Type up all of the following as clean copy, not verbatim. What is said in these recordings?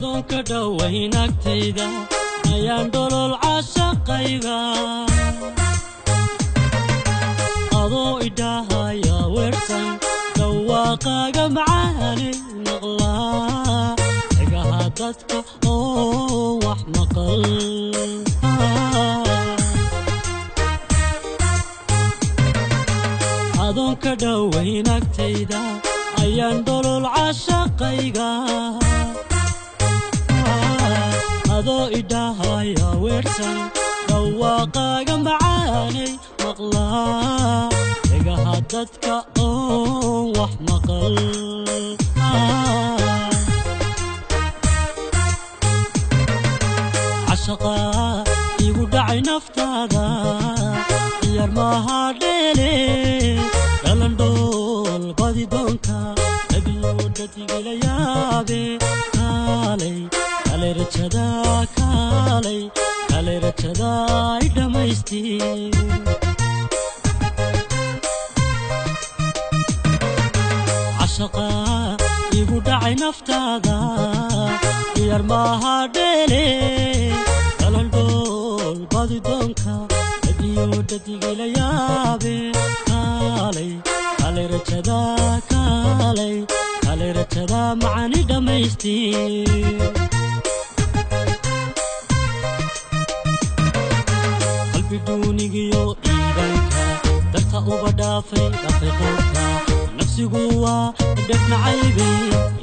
adonka dhawaynagtayda ayaan dholol caashaqayga adoo idahaya weersan dhawaaqaaga macaani maqlaa dhagaha dadka oo wax maqal adonka dhawaynagtayda ayaan dholol caashaqayga adoo idahaya weersan dhawaaqaaga macaani maqlaa dhagaha dadka oo wax maqal cashaqa igu dhacay naftaada yar maaha dheele dhalandhool badi doonka abiyo dhadigila yaabe kaalay rajada kaalay rajada ay dhamaystir cashaqa igu dhacay naftaada yar maaha dheele dhalandhool badi doonka abiyo dhadigila yaabe kaalay rajada kaalay rajada macani dhamaystir qalbi duunigiyo iidanka darta uba dhaafay qoorka nafsigu waa dhafnacaybe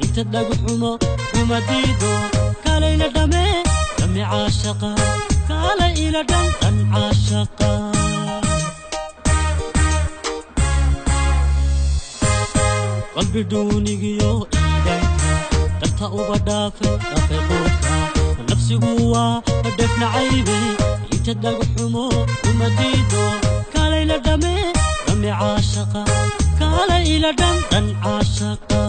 inta dhagxumo kuma diido kaalayla dhame caashaqa kaalay ila dhan caashaqa qalbi duunigiyo iidanka darta uba dhaafay qoorka nafsigu waa dhafnacaybe inta dhagxumo kuma diido kaalayla dhame caashaqa kaalay ila dhan caashaqa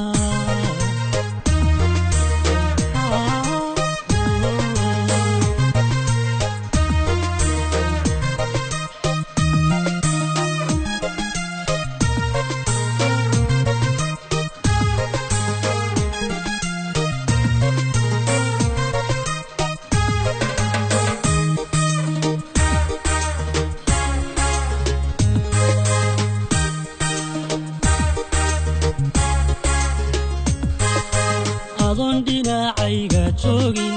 adon dhinacayga joogin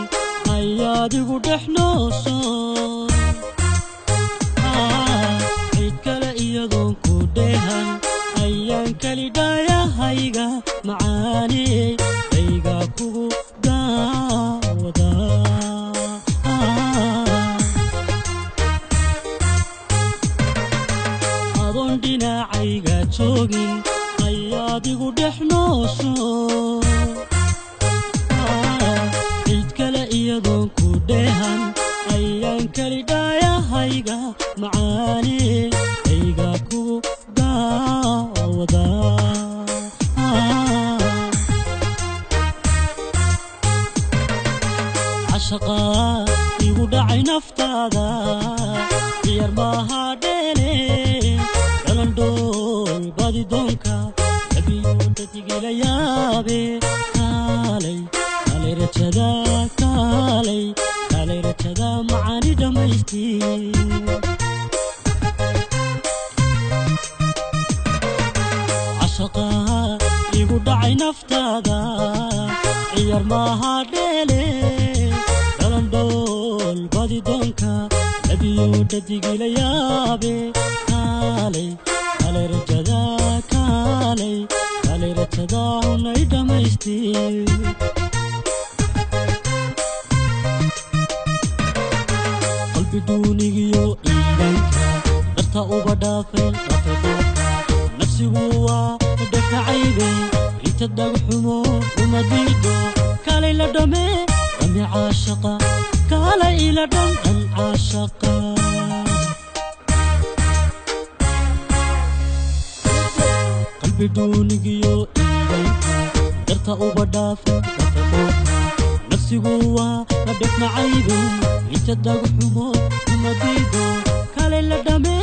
ayaadigu dhexnooso cid kale iyadoon ku dheehan ayaan kali dhaayahayga macaaniyey ayga kugu daawada adon dhinacayga joogin ayaadigu dhexnooso iyadoon ku dheehan ayaan kali dhaayahayga macaani ayga kugu daawada cashaqa igu dhacay naftaada yar maaha dheele dhalandhool badi doonka abiyo dhadigila yaabe kaalay rajada kaalay rajada macani dhamaystir cashaqa igu dhacay naftaada yar maaha dheele dhalandhool badi doonka abiyo dhadigila yaabe kaalay rajada kaalay rajada unay dhamaystir duunigiyo iidanka darta uba dhaafay qoorka nafsigu waa dhafnacaybe inta dhagxumo kuma diido kaalay la dhame caashaqa kaalay ila dhan caashaqa qalbi duunigiyo iidanka darta uba dhaafay qoorka nafsigu waa dhafnacaybe inta dhagxumo kuma diido kaalay la dhame